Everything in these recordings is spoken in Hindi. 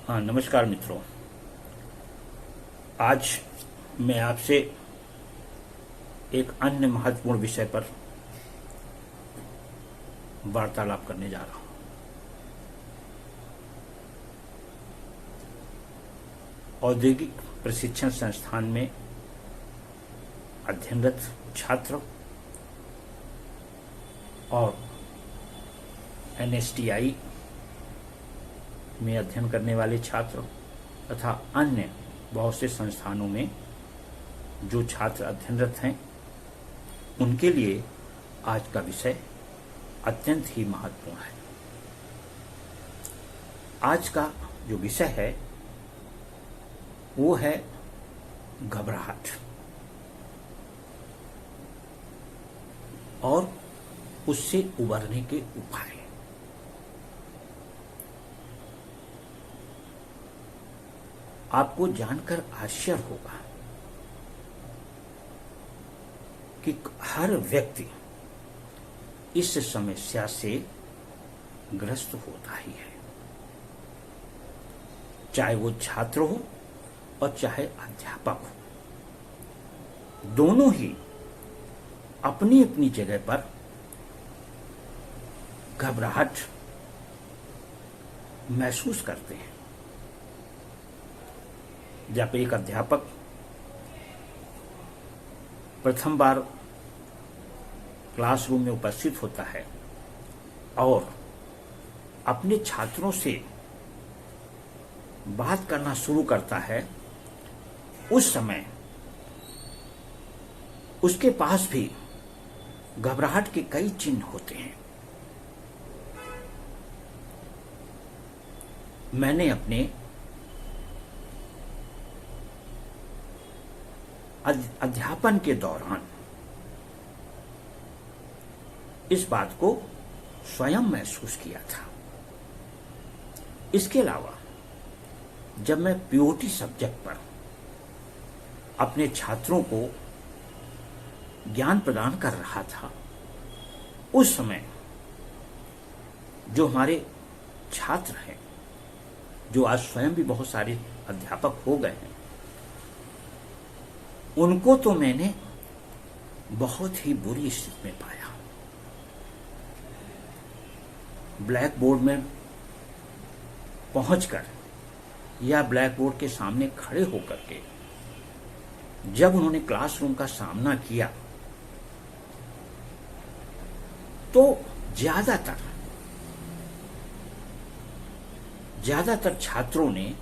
हाँ, नमस्कार मित्रों। आज मैं आपसे एक अन्य महत्वपूर्ण विषय पर वार्तालाप करने जा रहा हूं। औद्योगिक प्रशिक्षण संस्थान में अध्ययनरत छात्र और एनएसटीआई में अध्ययन करने वाले छात्र तथा अन्य बहुत से संस्थानों में जो छात्र अध्ययनरत हैं, उनके लिए आज का विषय अत्यंत ही महत्वपूर्ण है। आज का जो विषय है वो है घबराहट और उससे उबरने के उपाय। आपको जानकर आश्चर्य होगा कि हर व्यक्ति इस समस्या से ग्रस्त होता ही है, चाहे वो छात्र हो और चाहे अध्यापक हो। दोनों ही अपनी अपनी जगह पर घबराहट महसूस करते हैं। जब एक अध्यापक प्रथम बार क्लासरूम में उपस्थित होता है और अपने छात्रों से बात करना शुरू करता है, उस समय उसके पास भी घबराहट के कई चिन्ह होते हैं। मैंने अपने अध्यापन के दौरान इस बात को स्वयं महसूस किया था। इसके अलावा जब मैं पीओटी सब्जेक्ट पर अपने छात्रों को ज्ञान प्रदान कर रहा था, उस समय जो हमारे छात्र हैं, जो आज स्वयं भी बहुत सारे अध्यापक हो गए हैं, उनको तो मैंने बहुत ही बुरी स्थिति में पाया। ब्लैक बोर्ड में पहुंचकर या ब्लैक बोर्ड के सामने खड़े होकर के जब उन्होंने क्लासरूम का सामना किया तो ज्यादातर छात्रों ने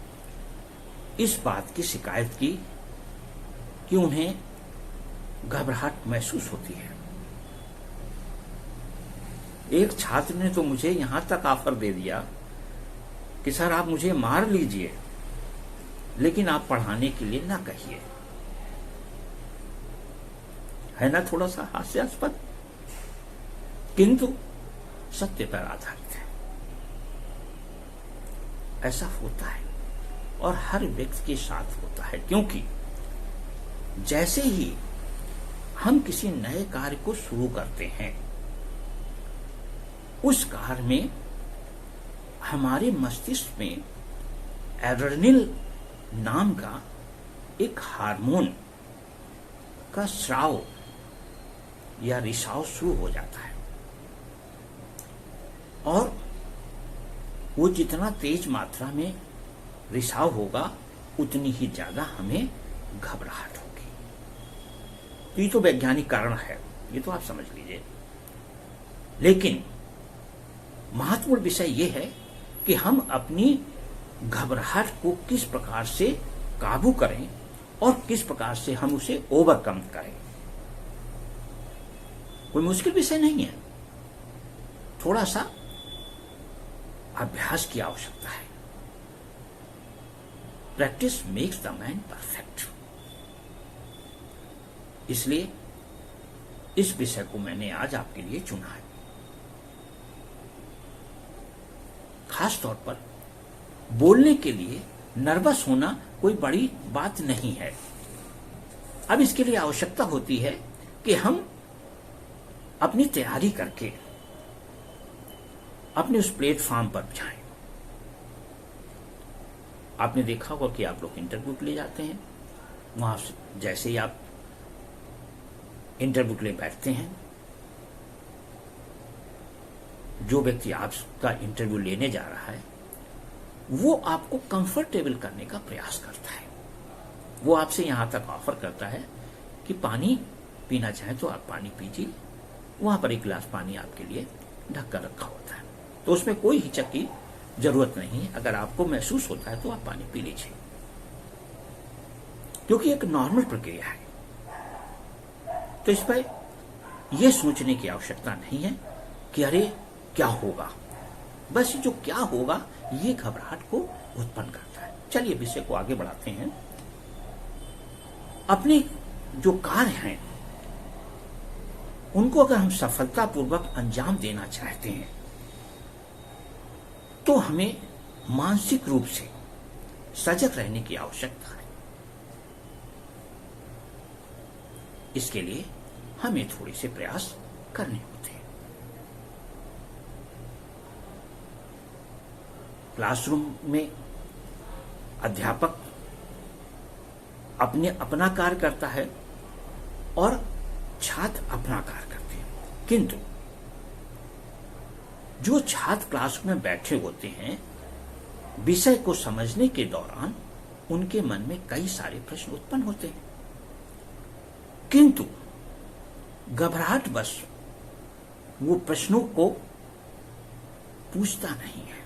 इस बात की शिकायत की कि उन्हें घबराहट महसूस होती है। एक छात्र ने तो मुझे यहां तक ऑफर दे दिया कि सर आप मुझे मार लीजिए, लेकिन आप पढ़ाने के लिए ना कहिए। है ना थोड़ा सा हास्यास्पद, किंतु सत्य पर आधारित है। ऐसा होता है और हर व्यक्ति के साथ होता है, क्योंकि जैसे ही हम किसी नए कार्य को शुरू करते हैं, उस कार्य में हमारे मस्तिष्क में एड्रेनलिन नाम का एक हार्मोन का स्राव या रिसाव शुरू हो जाता है, और वो जितना तेज मात्रा में रिसाव होगा उतनी ही ज्यादा हमें घबराहट होगी। ये तो वैज्ञानिक कारण है, ये तो आप समझ लीजिए। लेकिन महत्वपूर्ण विषय यह है कि हम अपनी घबराहट को किस प्रकार से काबू करें और किस प्रकार से हम उसे ओवरकम करें। कोई मुश्किल विषय नहीं है, थोड़ा सा अभ्यास की आवश्यकता है। Practice makes the man perfect. इसलिए इस विषय को मैंने आज आपके लिए चुना है। खास तौर पर बोलने के लिए नर्वस होना कोई बड़ी बात नहीं है। अब इसके लिए आवश्यकता होती है कि हम अपनी तैयारी करके अपने उस प्लेटफॉर्म पर जाएं। आपने देखा होगा कि आप लोग इंटरव्यू के लिए जाते हैं, वहां जैसे ही आप इंटरव्यू के लिए बैठते हैं, जो व्यक्ति आपका इंटरव्यू लेने जा रहा है वो आपको कंफर्टेबल करने का प्रयास करता है। वो आपसे यहां तक ऑफर करता है कि पानी पीना चाहें तो आप पानी पीजिए, वहां पर एक गिलास पानी आपके लिए ढक कर रखा होता है। तो उसमें कोई हिचक की जरूरत नहीं है। अगर आपको महसूस होता है तो आप पानी पी लीजिए, क्योंकि एक नॉर्मल प्रक्रिया है। तो इस पर यह सोचने की आवश्यकता नहीं है कि अरे क्या होगा। बस जो क्या होगा ये घबराहट को उत्पन्न करता है। चलिए विषय को आगे बढ़ाते हैं। अपने जो कार्य हैं उनको अगर हम सफलतापूर्वक अंजाम देना चाहते हैं तो हमें मानसिक रूप से सजग रहने की आवश्यकता है। इसके लिए हमें थोड़े से प्रयास करने होते हैं। क्लासरूम में अध्यापक अपना कार्य करता है और छात्र अपना कार्य करते हैं, किंतु जो छात्र क्लास में बैठे होते हैं विषय को समझने के दौरान उनके मन में कई सारे प्रश्न उत्पन्न होते हैं, किंतु घबराहटवश वो प्रश्नों को पूछता नहीं है।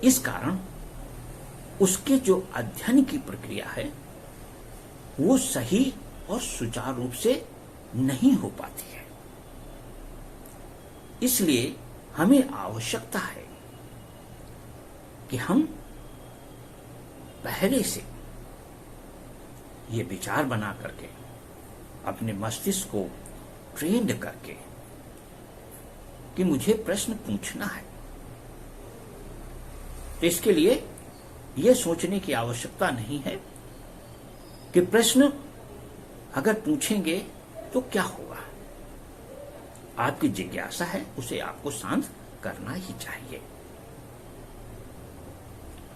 इस कारण उसके जो अध्ययन की प्रक्रिया है वो सही और सुचारू रूप से नहीं हो पाती है। इसलिए हमें आवश्यकता है कि हम पहले से ये विचार बना करके अपने मस्तिष्क को ट्रेंड करके कि मुझे प्रश्न पूछना है। तो इसके लिए यह सोचने की आवश्यकता नहीं है कि प्रश्न अगर पूछेंगे तो क्या होगा। आपकी जिज्ञासा है, उसे आपको शांत करना ही चाहिए।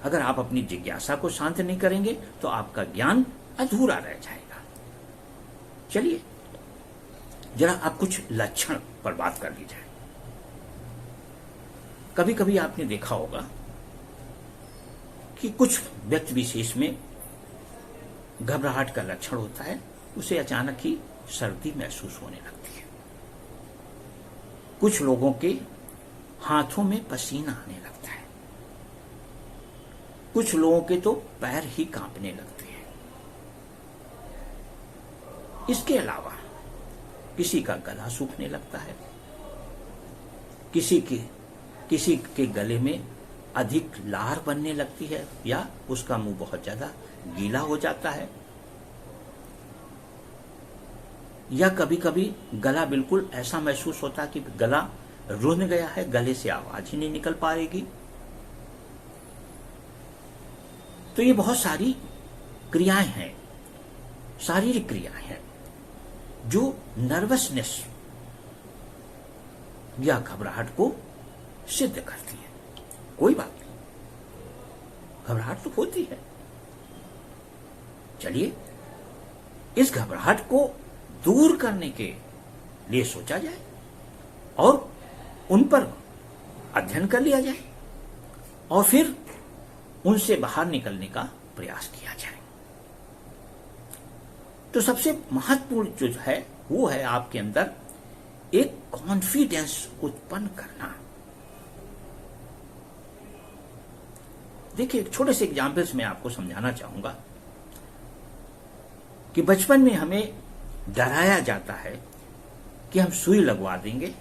अगर आप अपनी जिज्ञासा को शांत नहीं करेंगे तो आपका ज्ञान अधूरा रह जाएगा। चलिए जरा आप कुछ लक्षण पर बात कर ली जाए। कभी कभी आपने देखा होगा कि कुछ व्यक्ति विशेष में घबराहट का लक्षण होता है, उसे अचानक ही सर्दी महसूस होने लगती है। कुछ लोगों के हाथों में पसीना आने लगता है, कुछ लोगों के तो पैर ही कांपने लगते हैं। इसके अलावा किसी का गला सूखने लगता है, किसी के गले में अधिक लार बनने लगती है या उसका मुंह बहुत ज्यादा गीला हो जाता है, या कभी कभी गला बिल्कुल ऐसा महसूस होता है कि गला रुंध गया है, गले से आवाज ही नहीं निकल पाएगी। तो ये बहुत सारी क्रियाएं हैं, शारीरिक क्रियाएं हैं जो नर्वसनेस या घबराहट को सिद्ध करती है। कोई बात नहीं, घबराहट तो होती है। चलिए इस घबराहट को दूर करने के लिए सोचा जाए और उन पर अध्ययन कर लिया जाए और फिर उनसे बाहर निकलने का प्रयास किया जाए। तो सबसे महत्वपूर्ण जो है वो है आपके अंदर एक कॉन्फिडेंस उत्पन्न करना। देखिए एक छोटे से एग्जाम्पल्स में आपको समझाना चाहूंगा कि बचपन में हमें डराया जाता है कि हम सुई लगवा देंगे,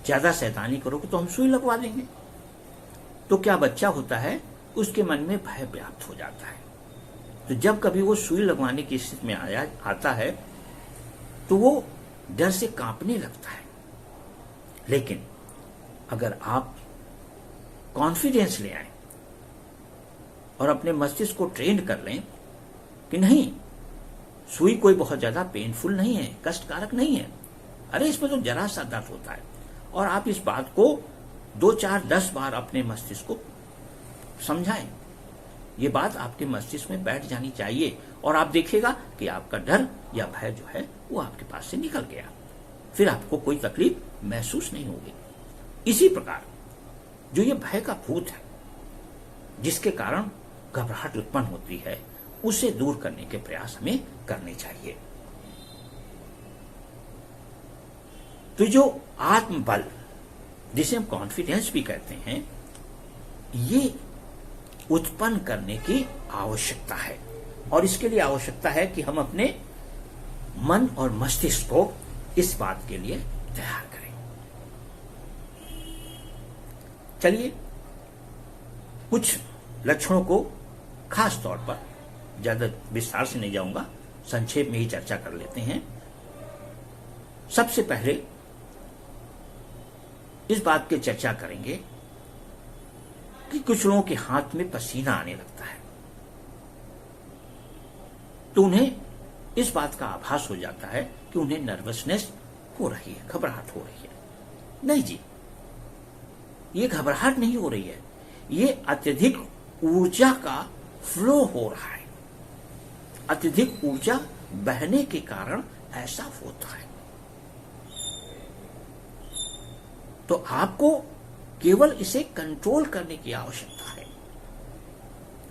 ज्यादा शैतानी करोगे तो हम सुई लगवा देंगे। तो क्या बच्चा होता है उसके मन में भय व्याप्त हो जाता है। तो जब कभी वो सुई लगवाने की स्थिति में आता है तो वो डर से कांपने लगता है। लेकिन अगर आप कॉन्फिडेंस ले आए और अपने मस्तिष्क को ट्रेन कर लें कि नहीं, सुई कोई बहुत ज्यादा पेनफुल नहीं है, कष्टकारक नहीं है, अरे इसमें तो जरा सा दर्द होता है, और आप इस बात को 2, 4, 10 बार अपने मस्तिष्क को समझाएं ये बात आपके मस्तिष्क में बैठ जानी चाहिए और आप देखिएगा कि आपका डर या भय जो है वो आपके पास से निकल गया। फिर आपको कोई तकलीफ महसूस नहीं होगी। इसी प्रकार जो ये भय का भूत है जिसके कारण घबराहट उत्पन्न होती है, उसे दूर करने के प्रयास हमें करने चाहिए। तो जो आत्मबल जिसे हम कॉन्फिडेंस भी कहते हैं, ये उत्पन्न करने की आवश्यकता है और इसके लिए आवश्यकता है कि हम अपने मन और मस्तिष्क को इस बात के लिए तैयार करें। चलिए कुछ लक्षणों को खास तौर पर ज्यादा विस्तार से नहीं जाऊंगा, संक्षेप में ही चर्चा कर लेते हैं। सबसे पहले इस बात की चर्चा करेंगे कि कुछ लोगों के हाथ में पसीना आने लगता है तो उन्हें इस बात का आभास हो जाता है कि उन्हें नर्वसनेस हो रही है, घबराहट हो रही है। नहीं जी, ये घबराहट नहीं हो रही है, ये अत्यधिक ऊर्जा का फ्लो हो रहा है। अत्यधिक ऊर्जा बहने के कारण ऐसा होता है। तो आपको केवल इसे कंट्रोल करने की आवश्यकता है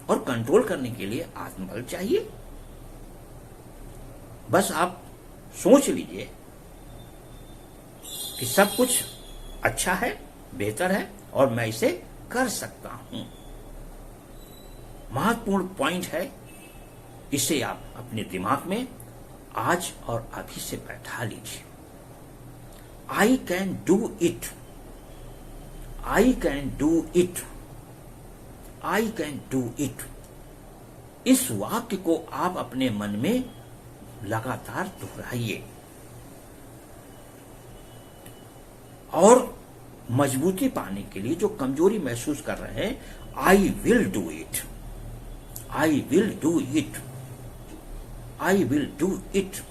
और कंट्रोल करने के लिए आत्मबल चाहिए। बस आप सोच लीजिए कि सब कुछ अच्छा है, बेहतर है और मैं इसे कर सकता हूं। महत्वपूर्ण पॉइंट है, इसे आप अपने दिमाग में आज और अभी से बैठा लीजिए। आई can do it, I can do it, I can do it. इस वाक्य को आप अपने मन में लगातार दोहराइए और मजबूती पाने के लिए जो कमजोरी महसूस कर रहे हैं, आई will do it, I will do it, I will do it.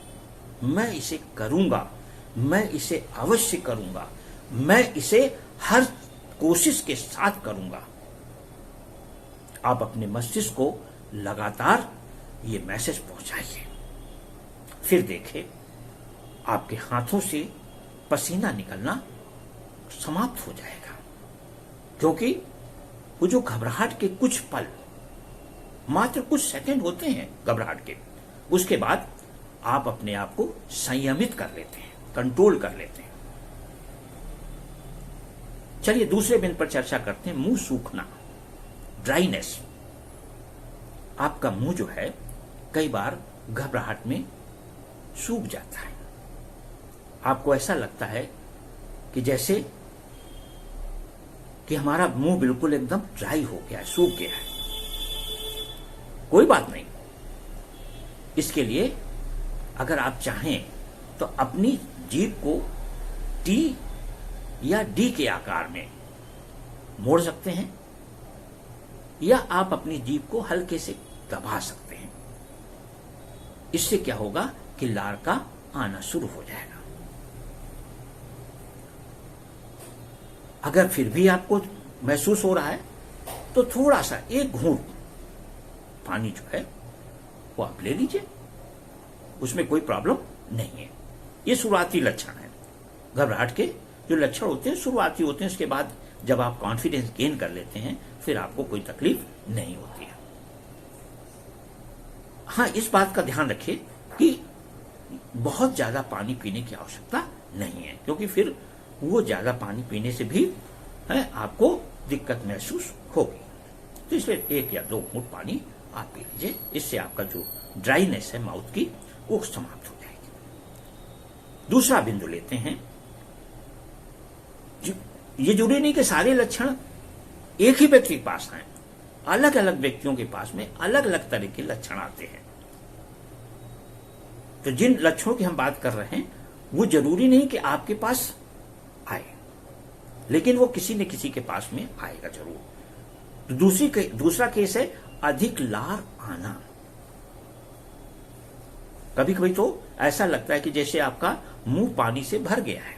मैं इसे करूंगा, मैं इसे अवश्य करूंगा, मैं इसे हर कोशिश के साथ करूंगा। आप अपने मस्तिष्क को लगातार ये मैसेज पहुंचाइए। फिर देखें आपके हाथों से पसीना निकलना समाप्त हो जाएगा, क्योंकि वो जो घबराहट के कुछ पल, मात्र कुछ सेकंड होते हैं घबराहट के, उसके बाद आप अपने आप को संयमित कर लेते हैं, कंट्रोल कर लेते हैं। चलिए दूसरे बिंदु पर चर्चा करते हैं, मुंह सूखना, ड्राइनेस। आपका मुंह जो है कई बार घबराहट में सूख जाता है। आपको ऐसा लगता है कि जैसे कि हमारा मुंह बिल्कुल एकदम ड्राई हो गया है, सूख गया है। कोई बात नहीं, इसके लिए अगर आप चाहें तो अपनी जीभ को टी या डी के आकार में मोड़ सकते हैं या आप अपनी जीभ को हल्के से दबा सकते हैं। इससे क्या होगा कि लार का आना शुरू हो जाएगा। अगर फिर भी आपको महसूस हो रहा है तो थोड़ा सा एक घूंट पानी जो है वो आप ले लीजिए, उसमें कोई प्रॉब्लम नहीं है। ये शुरुआती लक्षण है। घबराहट के जो लक्षण होते हैं शुरुआती होते हैं, उसके बाद जब आप कॉन्फिडेंस गेन कर लेते हैं फिर आपको कोई तकलीफ नहीं होती है। हाँ, इस बात का ध्यान रखिए कि बहुत ज्यादा पानी पीने की आवश्यकता नहीं है, क्योंकि फिर वो ज्यादा पानी पीने से भी आपको दिक्कत महसूस होगी। तो इसलिए 1 या 2 घूंट पानी आप पी लीजिए, इससे आपका जो ड्राइनेस है माउथ की वो समाप्त हो जाएगी। दूसरा बिंदु लेते हैं, ये जरूरी नहीं कि सारे लक्षण एक ही व्यक्ति के पास हैं, अलग अलग व्यक्तियों के पास में अलग अलग तरह के लक्षण आते हैं। तो जिन लक्षणों की हम बात कर रहे हैं वो जरूरी नहीं कि आपके पास आए, लेकिन वो किसी न किसी के पास में आएगा जरूर। तो दूसरा केस है अधिक लार आना। कभी कभी तो ऐसा लगता है कि जैसे आपका मुंह पानी से भर गया है।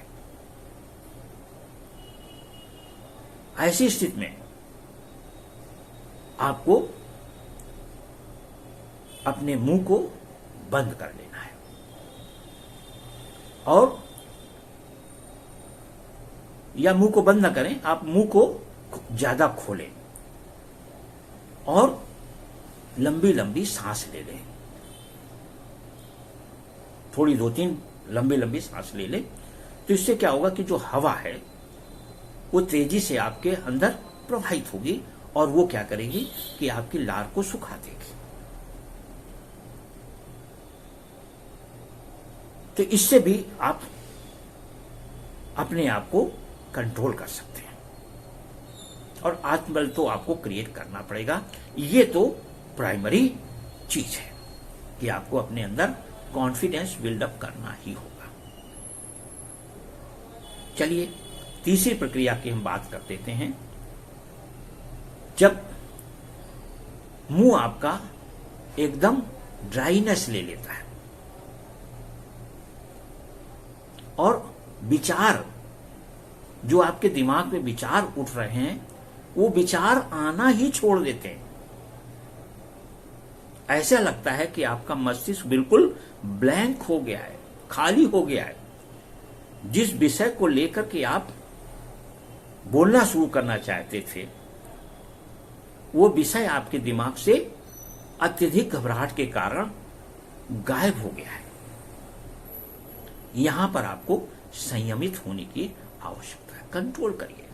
ऐसी स्थिति में आपको अपने मुंह को बंद कर लेना है और या मुंह को बंद ना करें, आप मुंह को ज्यादा खोलें और लंबी लंबी सांस ले लें। थोड़ी 2-3 लंबी लंबी सांस ले लें तो इससे क्या होगा कि जो हवा है वो तेजी से आपके अंदर प्रवाहित होगी और वो क्या करेगी कि आपकी लार को सुखा देगी। तो इससे भी आप अपने आप को कंट्रोल कर सकते हैं और आत्मबल तो आपको क्रिएट करना पड़ेगा। ये तो प्राइमरी चीज है कि आपको अपने अंदर कॉन्फिडेंस बिल्डअप करना ही होगा। चलिए तीसरी प्रक्रिया की हम बात कर देते हैं। जब मुंह आपका एकदम ड्राइनेस ले लेता है और विचार, जो आपके दिमाग में विचार उठ रहे हैं, वो विचार आना ही छोड़ देते हैं। ऐसा लगता है कि आपका मस्तिष्क बिल्कुल ब्लैंक हो गया है, खाली हो गया है। जिस विषय को लेकर के आप बोलना शुरू करना चाहते थे, वो विषय आपके दिमाग से अत्यधिक घबराहट के कारण गायब हो गया है। यहां पर आपको संयमित होने की आवश्यकता है। कंट्रोल करिए।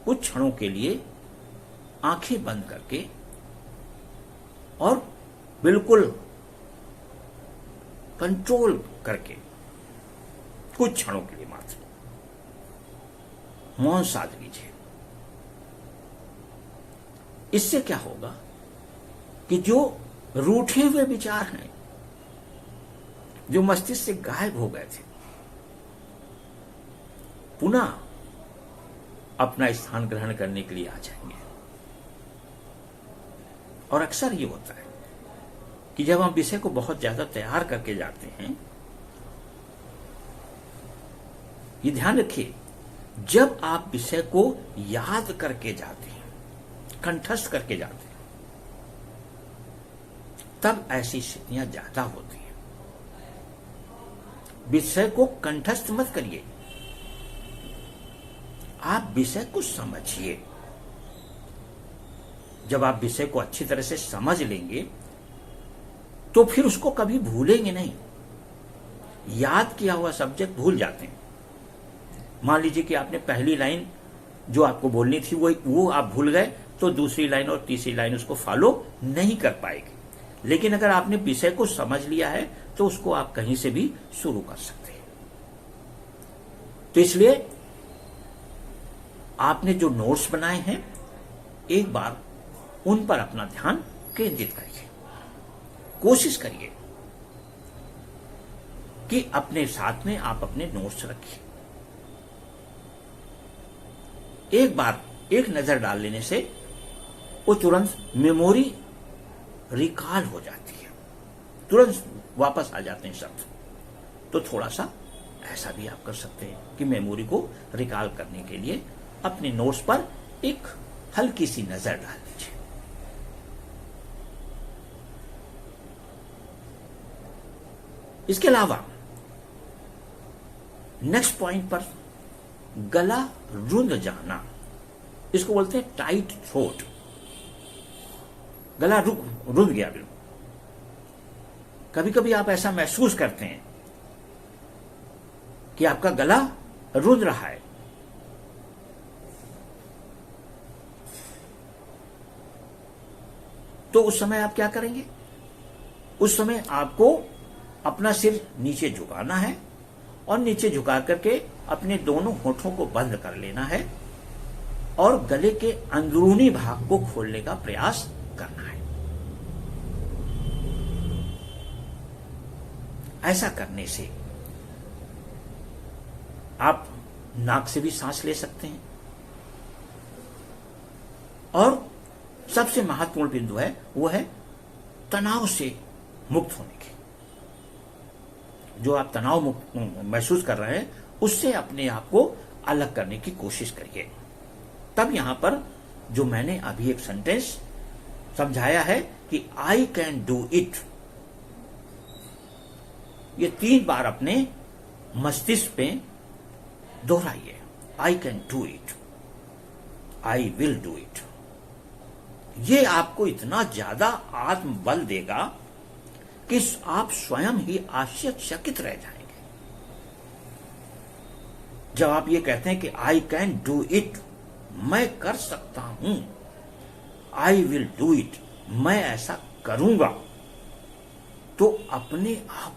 कुछ क्षणों के लिए आंखें बंद करके और बिल्कुल कंट्रोल करके कुछ क्षणों के लिए मात्र मौन साध लीजिए। इससे क्या होगा कि जो रूठे हुए विचार हैं, जो मस्तिष्क से गायब हो गए थे, पुनः अपना स्थान ग्रहण करने के लिए आ जाएंगे। और अक्सर ये होता है कि जब हम विषय को बहुत ज्यादा तैयार करके जाते हैं, ये ध्यान रखिए, जब आप विषय को याद करके जाते हैं, कंठस्थ करके जाते हैं, तब ऐसी स्थितियां ज्यादा होती हैं। विषय को कंठस्थ मत करिए, आप विषय को समझिए। जब आप विषय को अच्छी तरह से समझ लेंगे तो फिर उसको कभी भूलेंगे नहीं। याद किया हुआ सब्जेक्ट भूल जाते हैं। मान लीजिए कि आपने पहली लाइन जो आपको बोलनी थी वो आप भूल गए, तो दूसरी लाइन और तीसरी लाइन उसको फॉलो नहीं कर पाएगी। लेकिन अगर आपने विषय को समझ लिया है तो उसको आप कहीं से भी शुरू कर सकते हैं। तो इसलिए आपने जो नोट्स बनाए हैं, एक बार उन पर अपना ध्यान केंद्रित करिए। कोशिश करिए कि अपने साथ में आप अपने नोट्स रखिए। एक बार एक नजर डाल लेने से वो तुरंत मेमोरी रिकॉल हो जाती है, तुरंत वापस आ जाते हैं शब्द। तो थोड़ा सा ऐसा भी आप कर सकते हैं कि मेमोरी को रिकॉल करने के लिए अपने नोट्स पर एक हल्की सी नजर डाल लीजिए। इसके अलावा नेक्स्ट पॉइंट पर गला रुंध जाना, इसको बोलते हैं टाइट थ्रोट। गला रुंध गया बिल्कुल। कभी कभी आप ऐसा महसूस करते हैं कि आपका गला रुंध रहा है। तो उस समय आप क्या करेंगे? उस समय आपको अपना सिर नीचे झुकाना है और नीचे झुका करके अपने दोनों होठों को बंद कर लेना है और गले के अंदरूनी भाग को खोलने का प्रयास करना है। ऐसा करने से आप नाक से भी सांस ले सकते हैं। और सबसे महत्वपूर्ण बिंदु है वो है तनाव से मुक्त होने की। जो आप तनाव महसूस कर रहे हैं उससे अपने आप को अलग करने की कोशिश करिए। तब यहां पर जो मैंने अभी एक सेंटेंस समझाया है कि आई कैन डू इट। ये 3 बार अपने मस्तिष्क पे दोहराइए। I can do it, I will do it. ये आपको इतना ज्यादा आत्मबल देगा कि आप स्वयं ही आश्चर्यचकित रह जाएंगे। जब आप ये कहते हैं कि आई कैन डू इट, मैं कर सकता हूं, आई विल डू इट, मैं ऐसा करूंगा, तो अपने आप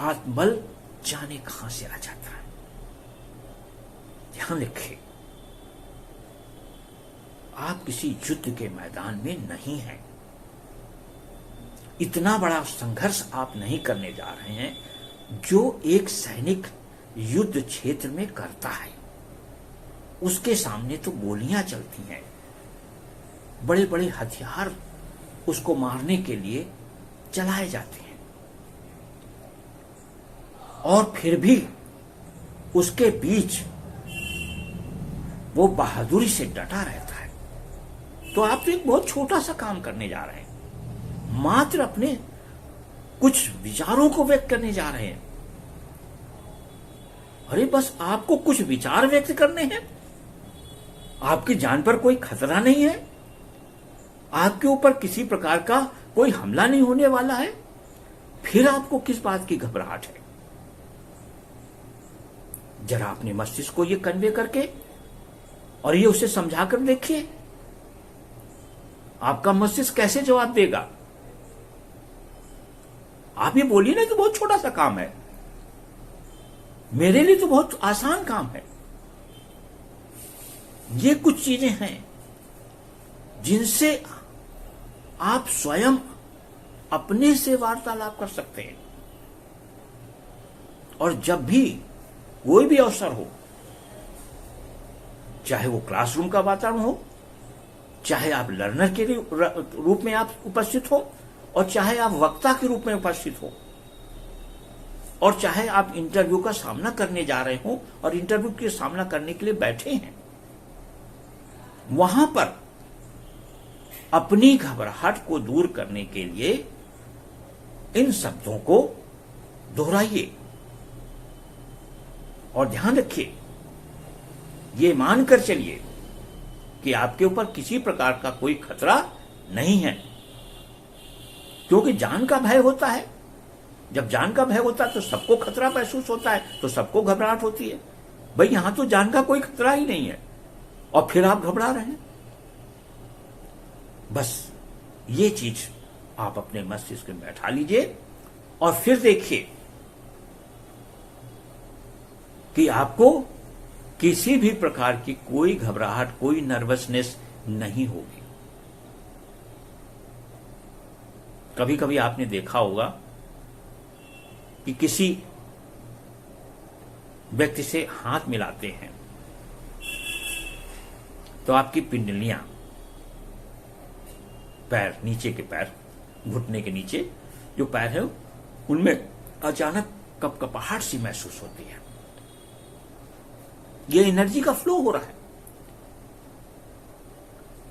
आत्मबल जाने कहां से आ जाता है। ध्यान रखिए, आप किसी युद्ध के मैदान में नहीं हैं। इतना बड़ा संघर्ष आप नहीं करने जा रहे हैं जो एक सैनिक युद्ध क्षेत्र में करता है। उसके सामने तो गोलियां चलती हैं, बड़े बड़े हथियार उसको मारने के लिए चलाए जाते हैं, और फिर भी उसके बीच वो बहादुरी से डटा रहता है। तो आप तो एक बहुत छोटा सा काम करने जा रहे हैं, मात्र अपने कुछ विचारों को व्यक्त करने जा रहे हैं। अरे बस आपको कुछ विचार व्यक्त करने हैं, आपकी जान पर कोई खतरा नहीं है, आपके ऊपर किसी प्रकार का कोई हमला नहीं होने वाला है, फिर आपको किस बात की घबराहट है। जरा अपने मस्तिष्क को ये कन्वे करके और ये उसे समझाकर देखिए, आपका मस्तिष्क कैसे जवाब देगा। आप ये बोलिए ना कि बहुत छोटा सा काम है, मेरे लिए तो बहुत आसान काम है। ये कुछ चीजें हैं जिनसे आप स्वयं अपने से वार्तालाप कर सकते हैं। और जब भी कोई भी अवसर हो, चाहे वो क्लासरूम का वातावरण हो, चाहे आप लर्नर के रूप में आप उपस्थित हो, और चाहे आप वक्ता के रूप में उपस्थित हो, और चाहे आप इंटरव्यू का सामना करने जा रहे हो और इंटरव्यू के सामना करने के लिए बैठे हैं, वहां पर अपनी घबराहट को दूर करने के लिए इन शब्दों को दोहराइए। और ध्यान रखिए, ये मानकर चलिए कि आपके ऊपर किसी प्रकार का कोई खतरा नहीं है, क्योंकि जान का भय होता है। जब जान का भय होता है तो सबको खतरा महसूस होता है, तो सबको घबराहट होती है। भाई यहां तो जान का कोई खतरा ही नहीं है, और फिर आप घबरा रहे हैं। बस ये चीज आप अपने मस्तिष्क में बैठा लीजिए, और फिर देखिए कि आपको किसी भी प्रकार की कोई घबराहट, कोई नर्वसनेस नहीं होगी। कभी कभी आपने देखा होगा कि किसी व्यक्ति से हाथ मिलाते हैं तो आपकी पिंडलियां, पैर, नीचे के पैर, घुटने के नीचे जो पैर है, उनमें अचानक कपकपाहट सी महसूस होती है। ये एनर्जी का फ्लो हो रहा है।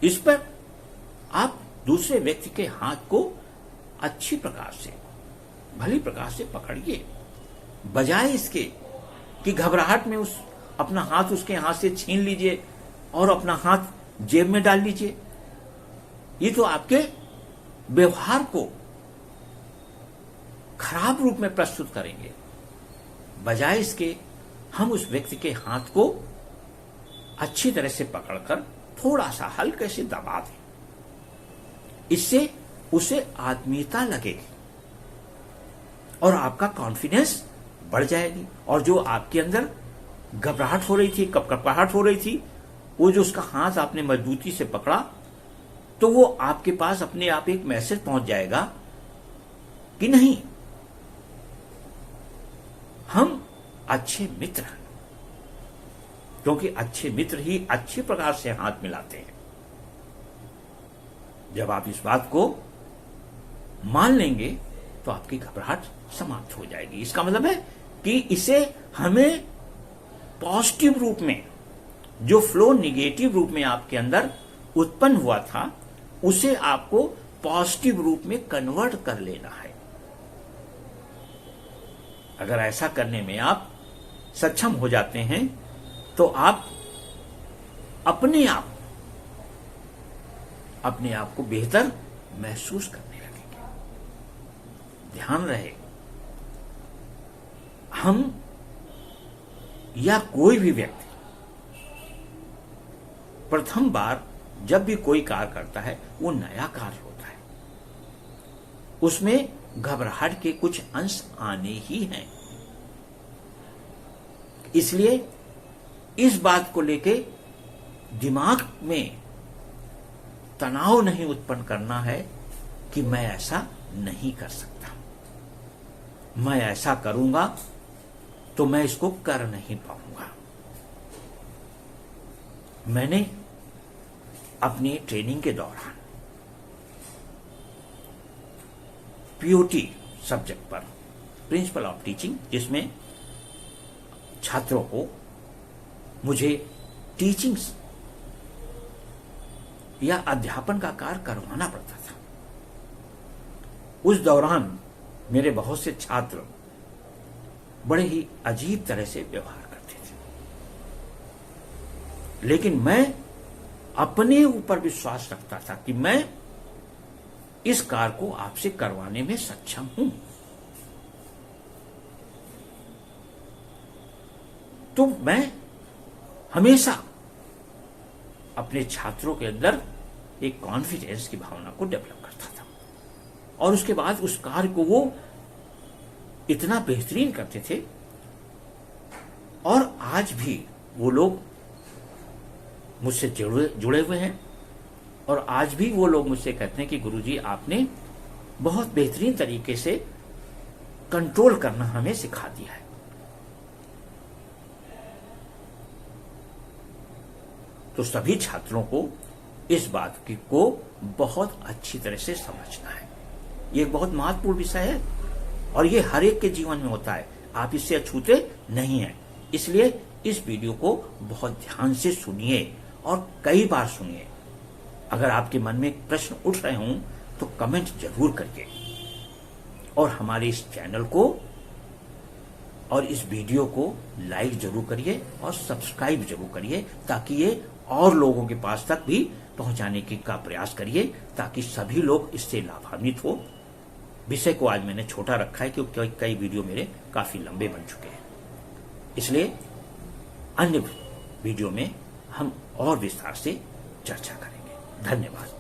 इस पर आप दूसरे व्यक्ति के हाथ को अच्छी प्रकार से, भली प्रकार से पकड़िए, बजाय इसके कि घबराहट में अपना हाथ उसके हाथ से छीन लीजिए और अपना हाथ जेब में डाल लीजिए। ये तो आपके व्यवहार को खराब रूप में प्रस्तुत करेंगे। बजाय इसके हम उस व्यक्ति के हाथ को अच्छी तरह से पकड़कर थोड़ा सा हल्के से दबा दें। इससे उसे आत्मीयता लगेगी और आपका कॉन्फिडेंस बढ़ जाएगी, और जो आपके अंदर घबराहट हो रही थी, कपकपाहट हो रही थी, वो जो उसका हाथ आपने मजबूती से पकड़ा, तो वो आपके पास अपने आप एक मैसेज पहुंच जाएगा कि नहीं, हम अच्छे मित्र हैं। क्योंकि अच्छे मित्र ही अच्छी प्रकार से हाथ मिलाते हैं। जब आप इस बात को मान लेंगे तो आपकी घबराहट समाप्त हो जाएगी। इसका मतलब है कि इसे हमें पॉजिटिव रूप में, जो फ्लो निगेटिव रूप में आपके अंदर उत्पन्न हुआ था, उसे आपको पॉजिटिव रूप में कन्वर्ट कर लेना है। अगर ऐसा करने में आप सक्षम हो जाते हैं तो आप अपने आप को बेहतर महसूस करने लगेंगे। ध्यान रहे, हम या कोई भी व्यक्ति प्रथम बार जब भी कोई कार्य करता है वो नया कार्य होता है, उसमें घबराहट के कुछ अंश आने ही हैं। इसलिए इस बात को लेके दिमाग में तनाव नहीं उत्पन्न करना है कि मैं ऐसा नहीं कर सकता, मैं ऐसा करूंगा तो मैं इसको कर नहीं पाऊंगा। मैंने अपनी ट्रेनिंग के दौरान पीओटी सब्जेक्ट पर, प्रिंसिपल ऑफ टीचिंग, जिसमें छात्रों को मुझे टीचिंग या अध्यापन का कार्य करवाना पड़ता था। उस दौरान मेरे बहुत से छात्र बड़े ही अजीब तरह से व्यवहार करते थे, लेकिन मैं अपने ऊपर विश्वास रखता था कि मैं इस कार्य को आपसे करवाने में सक्षम हूं। तो मैं हमेशा अपने छात्रों के अंदर एक कॉन्फिडेंस की भावना को डेवलप करता था, और उसके बाद उस कार्य को वो इतना बेहतरीन करते थे। और आज भी वो लोग मुझसे जुड़े हुए हैं, और आज भी वो लोग मुझसे कहते हैं कि गुरुजी आपने बहुत बेहतरीन तरीके से कंट्रोल करना हमें सिखा दिया है। तो सभी छात्रों को इस बात को बहुत अच्छी तरह से समझना है। ये एक बहुत महत्वपूर्ण विषय है और ये हर एक के जीवन में होता है, आप इससे अछूते नहीं हैं। इसलिए इस वीडियो को बहुत ध्यान से सुनिए और कई बार सुनिए। अगर आपके मन में प्रश्न उठ रहे हों तो कमेंट जरूर करिए, और हमारे इस चैनल को और इस वीडियो को लाइक जरूर करिए और सब्सक्राइब जरूर करिए, ताकि ये और लोगों के पास तक भी पहुंचाने का प्रयास करिए, ताकि सभी लोग इससे लाभान्वित हो। विषय को आज मैंने छोटा रखा है क्योंकि कई वीडियो मेरे काफी लंबे बन चुके हैं, इसलिए अन्य वीडियो में हम और विस्तार से चर्चा करेंगे। धन्यवाद।